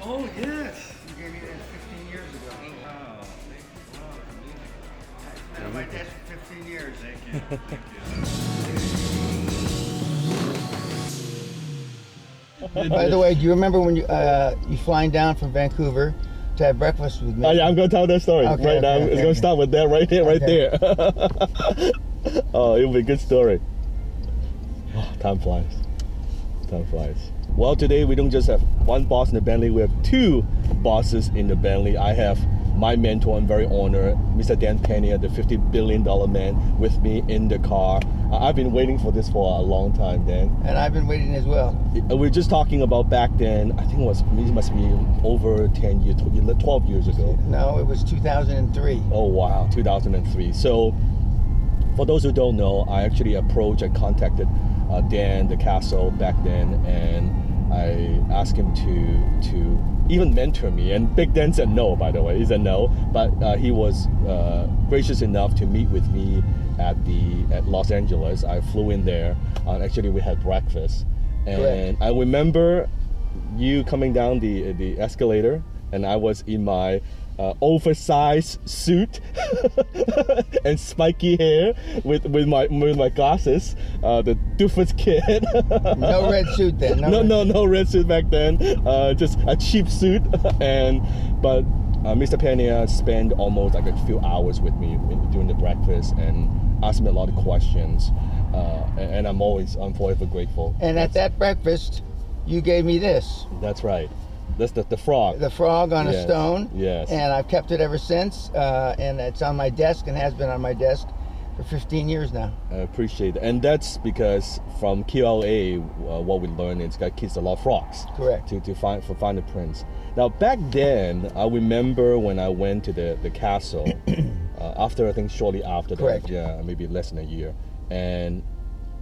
Oh, yes. You gave me that 15 years ago. Wow. Thank you. Wow. It's been on my desk for 15 years. Thank you. Thank you. By the way, do you remember when you flying down from Vancouver to have breakfast with me? Oh yeah, I'm gonna tell that story right now. It's gonna start with that right here, right there. Oh, it'll be a good story. Oh, time flies. Time flies. Well, today we don't just have one boss in the Bentley, we have two bosses in the Bentley. I have my mentor, I'm very honored, Mr. Dan Peña, the $50 billion man, with me in the car. I've been waiting for this for a long time, Dan. And I've been waiting as well. We were just talking about back then, I think it must be over 10 years, 12 years ago. No, it was 2003. Oh wow, 2003. So, for those who don't know, I actually contacted Dan, the Castle back then, and I asked him to even mentor me. And Big Dan said no, by the way. He said no, but he was gracious enough to meet with me at Los Angeles. I flew in there. Actually, we had breakfast, and Correct. I remember you coming down the escalator, and I was in my oversized suit and spiky hair with my glasses, the doofus kid. No red suit then. No red suit back then. Just a cheap suit. But Mr. Peña spent almost like a few hours with me during the breakfast and asked me a lot of questions. And I'm forever grateful. And at that breakfast, you gave me this. That's right. That's the frog. The frog on a stone. Yes. And I've kept it ever since. And it's on my desk and has been on my desk for 15 years now. I appreciate it. And that's because from QLA, what we learned is got kids a lot of frogs. Correct. To find the prince. Now back then, I remember when I went to the castle, shortly after Correct. that, yeah, maybe less than a year. And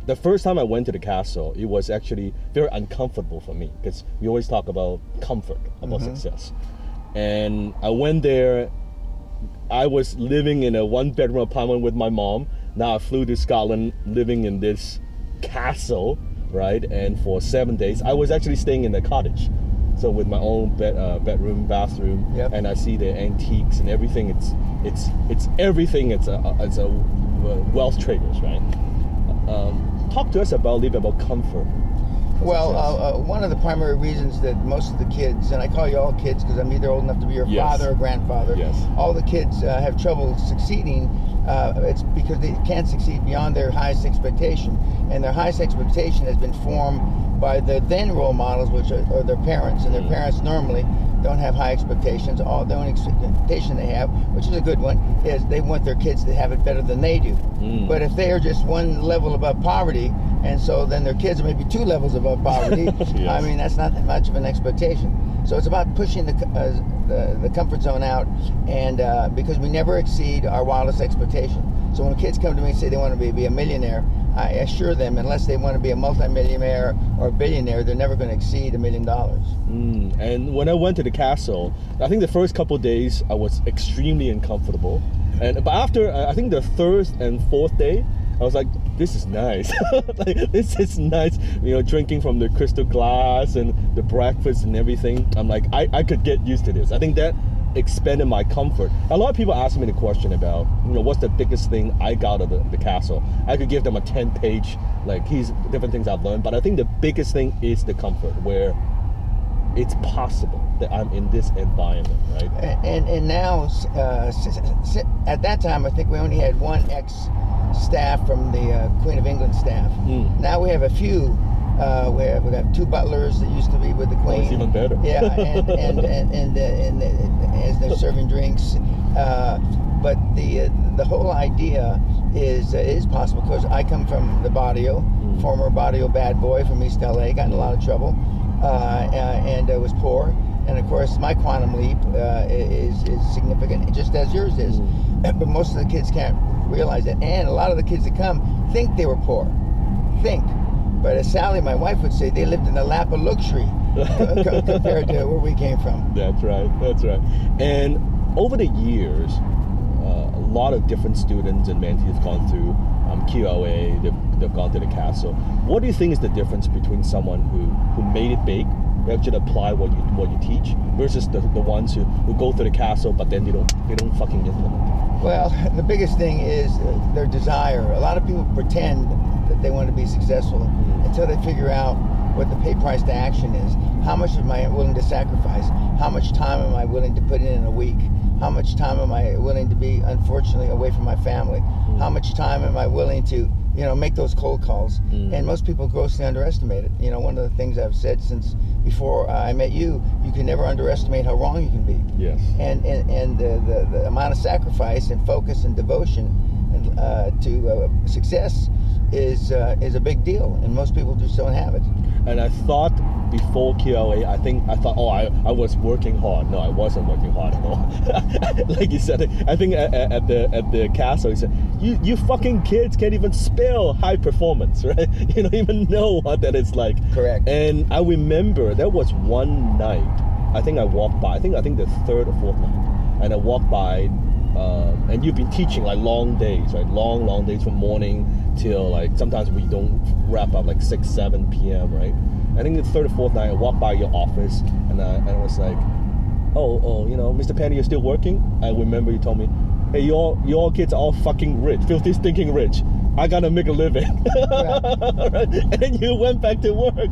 the first time I went to the castle, it was actually very uncomfortable for me because we always talk about comfort, about success. And I went there. I was living in a one-bedroom apartment with my mom. Now I flew to Scotland, living in this castle, right? And for 7 days, I was actually staying in a cottage, so with my own bedroom, bathroom, Yep. and I see the antiques and everything. It's everything. It's a wealth traders, right? Talk to us a little bit about comfort. Well, one of the primary reasons that most of the kids, and I call you all kids because I'm either old enough to be your Yes. father or grandfather, Yes. all the kids have trouble succeeding. It's because they can't succeed beyond their highest expectation. And their highest expectation has been formed by the then role models, which are their parents. And their parents normally don't have high expectations. The only expectation they have, which is a good one, is they want their kids to have it better than they do. But if they are just one level above poverty, and so then their kids are maybe 2 levels above poverty, Yes. I mean, that's not that much of an expectation. So it's about pushing the comfort zone out, and because we never exceed our wildest expectation. So when kids come to me and say they want to be a millionaire, I assure them, unless they want to be a multimillionaire or a billionaire, they're never going to exceed $1 million. And when I went to the castle, I think the first couple of days I was extremely uncomfortable. But after I think the third and fourth day, I was like, this is nice. This is nice. Drinking from the crystal glass and the breakfast and everything. I'm like, I could get used to this. I think that expanded my comfort. A lot of people ask me the question about, what's the biggest thing I got out of the castle. I could give them a 10-page, here's different things I've learned. But I think the biggest thing is the comfort, where it's possible that I'm in this environment, right? And now, at that time, I think we only had one ex-staff from the Queen of England staff. Now we have a few. We got 2 butlers that used to be with the Queen. Oh, it's even better. Yeah, and as they're serving drinks. But the whole idea is possible because I come from the barrio, former barrio bad boy from East LA, got in a lot of trouble, and was poor. And of course, my quantum leap is significant, just as yours is. But most of the kids can't realize that. And a lot of the kids that come think they were poor. But as Sally, my wife, would say, they lived in the lap of luxury compared to where we came from. That's right. And over the years, a lot of different students and mentees have gone through QLA, they've gone to the castle. What do you think is the difference between someone who made it big who actually apply what you teach versus the ones who go to the castle but then they don't fucking implement. Well, the biggest thing is their desire. A lot of people pretend that they want to be successful until they figure out what the pay price to action is. How much am I willing to sacrifice? How much time am I willing to put in a week? How much time am I willing to be, unfortunately, away from my family? How much time am I willing to, make those cold calls? And most people grossly underestimate it. One of the things I've said since before I met you, you can never underestimate how wrong you can be. Yes. And the amount of sacrifice and focus and devotion to success is a big deal, and most people just don't have it. And I thought before QLA, I thought, I was working hard. No, I wasn't working hard at all. Like you said, I think at the castle, you said, you fucking kids can't even spell high performance, right? You don't even know what that is like. Correct. And I remember there was one night, I think I walked by, I think the third or fourth night, and I walked by, and you've been teaching like long days, right? Long days from morning till like, sometimes we don't wrap up like 6, 7 p.m., right? I think the third or fourth night, I walked by your office and I was like, oh, Mr. Peña, you're still working? I remember you told me, hey, you all kids are all fucking rich, filthy stinking rich. I gotta make a living. Right. And then you went back to work.